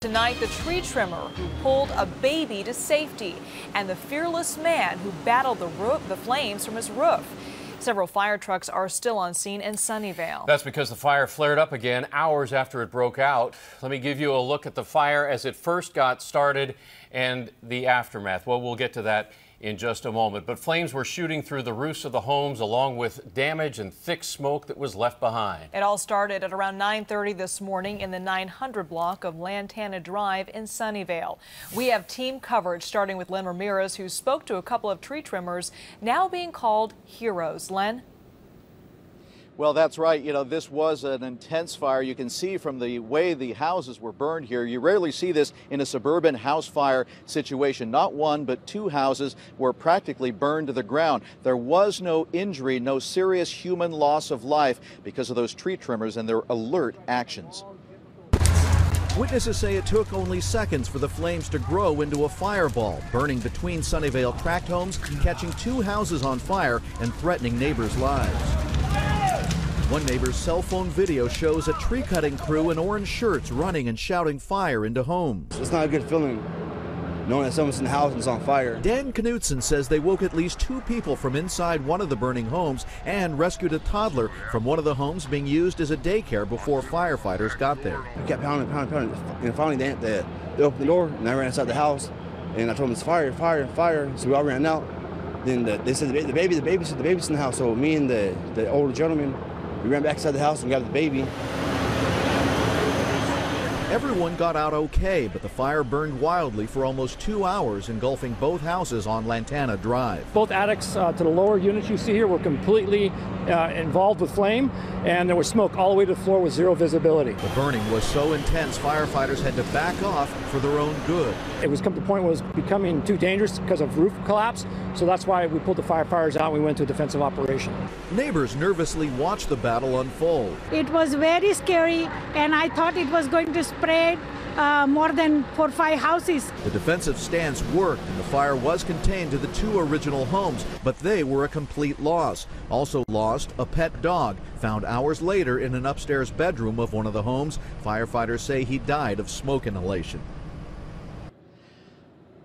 Tonight, the tree trimmer who pulled a baby to safety and the fearless man who battled the flames from his roof. Several fire trucks are still on scene in Sunnyvale. That's because the fire flared up again hours after it broke out. Let me give you a look at the fire as it first got started and the aftermath. Well, we'll get to that in just a moment. But flames were shooting through the roofs of the homes along with damage and thick smoke that was left behind. It all started at around 9:30 this morning in the 900 block of Lantana Drive in Sunnyvale. We have team coverage starting with Len Ramirez, who spoke to a couple of tree trimmers now being called heroes. Len? Well, that's right. You know, this was an intense fire. You can see from the way the houses were burned here. You rarely see this in a suburban house fire situation. Not one, but two houses were practically burned to the ground. There was no injury, no serious human loss of life because of those tree trimmers and their alert actions. Witnesses say it took only seconds for the flames to grow into a fireball, burning between Sunnyvale tract homes, catching two houses on fire and threatening neighbors' lives. One neighbor's cell phone video shows a tree cutting crew in orange shirts running and shouting fire into homes. It's not a good feeling knowing that someone's in the house and it's on fire. Dan Knutson says they woke at least two people from inside one of the burning homes and rescued a toddler from one of the homes being used as a daycare before firefighters got there. I kept pounding, and finally they opened the door and I ran inside the house and I told them it's fire, fire, fire. So we all ran out. Then they said the baby's in the house. So me and the older gentleman, we ran back inside the house and got the baby. Everyone got out okay, but the fire burned wildly for almost 2 hours, engulfing both houses on Lantana Drive. Both attics to the lower units you see here were completely involved with flame, and there was smoke all the way to the floor with zero visibility. The burning was so intense, firefighters had to back off for their own good. It was come to the point where it was becoming too dangerous because of roof collapse, so that's why we pulled the firefighters out and we went to a defensive operation. Neighbors nervously watched the battle unfold. It was very scary, and I thought it was going to spread more than 4 or 5 houses. The defensive stance worked and the fire was contained to the two original homes, but they were a complete loss. Also lost a pet dog, found hours later in an upstairs bedroom of one of the homes. Firefighters say he died of smoke inhalation.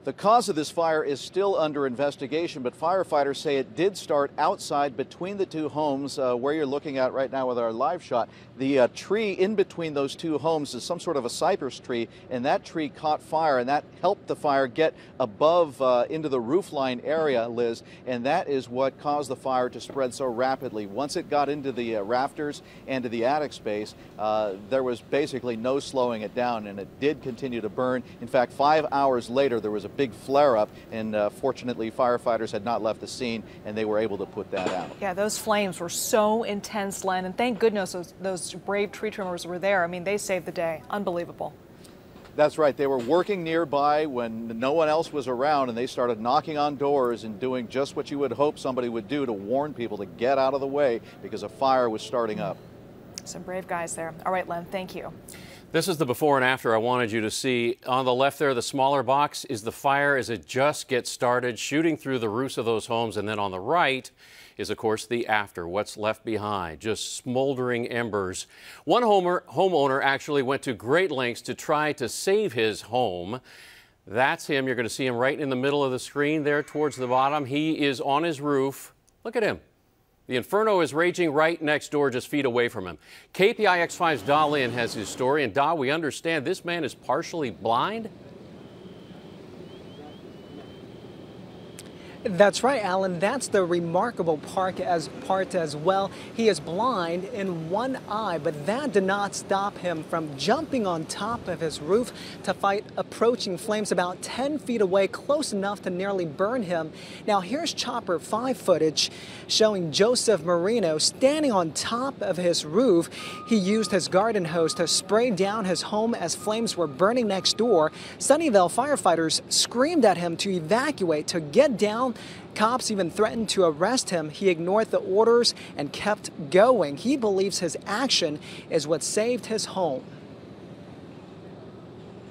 The cause of this fire is still under investigation, but firefighters say it did start outside between the two homes where you're looking at right now with our live shot. The tree in between those two homes is some sort of a cypress tree, and that tree caught fire, and that helped the fire get above into the roofline area, Liz, and that is what caused the fire to spread so rapidly. Once it got into the rafters and to the attic space, there was basically no slowing it down, and it did continue to burn. In fact, 5 hours later, there was a big flare-up, and fortunately firefighters had not left the scene and they were able to put that out. Yeah, those flames were so intense, Len, and thank goodness those brave tree trimmers were there. I mean, they saved the day. Unbelievable. That's right. They were working nearby when no one else was around, and they started knocking on doors and doing just what you would hope somebody would do to warn people to get out of the way because a fire was starting up. Some brave guys there. All right, Len, thank you. This is the before and after I wanted you to see. On the left there, the smaller box is the fire as it just gets started, shooting through the roofs of those homes. And then on the right is, of course, the after, what's left behind, just smoldering embers. One homeowner actually went to great lengths to try to save his home. That's him. You're going to see him right in the middle of the screen there towards the bottom. He is on his roof. Look at him. The inferno is raging right next door, just feet away from him. KPIX5's Da Lin has his story. And Da, we understand this man is partially blind? That's right, Alan. That's the remarkable part as well. He is blind in one eye, but that did not stop him from jumping on top of his roof to fight approaching flames about 10 feet away, close enough to nearly burn him. Now, here's Chopper 5 footage showing Joseph Marino standing on top of his roof. He used his garden hose to spray down his home as flames were burning next door. Sunnyvale firefighters screamed at him to evacuate, to get down. Cops even threatened to arrest him. He ignored the orders and kept going. He believes his action is what saved his home.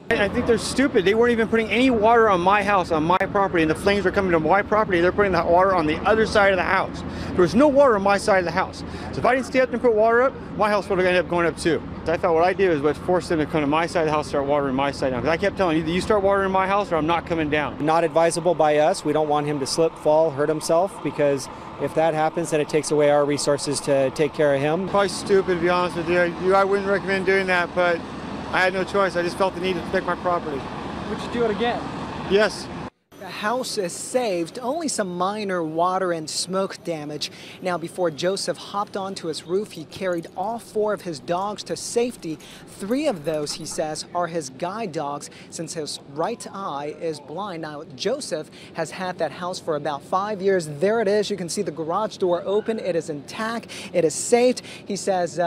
I think they're stupid. They weren't even putting any water on my house, on my property, and the flames were coming to my property. They're putting that water on the other side of the house. There was no water on my side of the house. So if I didn't stay up and put water up, my house would have ended up going up too. So I thought what I did was force them to come to my side of the house, start watering my side down. Because I kept telling them, either you start watering my house or I'm not coming down. Not advisable by us. We don't want him to slip, fall, hurt himself, because if that happens, then it takes away our resources to take care of him. Probably stupid, to be honest with you. I wouldn't recommend doing that, but I had no choice. I just felt the need to protect my property. Would you do it again? Yes. The house is saved, only some minor water and smoke damage. Now, before Joseph hopped onto his roof, he carried all 4 of his dogs to safety. 3 of those, he says, are his guide dogs since his right eye is blind. Now, Joseph has had that house for about 5 years. There it is. You can see the garage door open. It is intact. It is saved. He says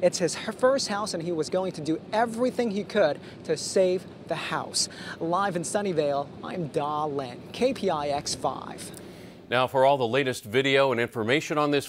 it's his first house and he was going to do everything he could to save the house. Live in Sunnyvale, I'm Da Lin, KPIX 5. Now, for all the latest video and information on this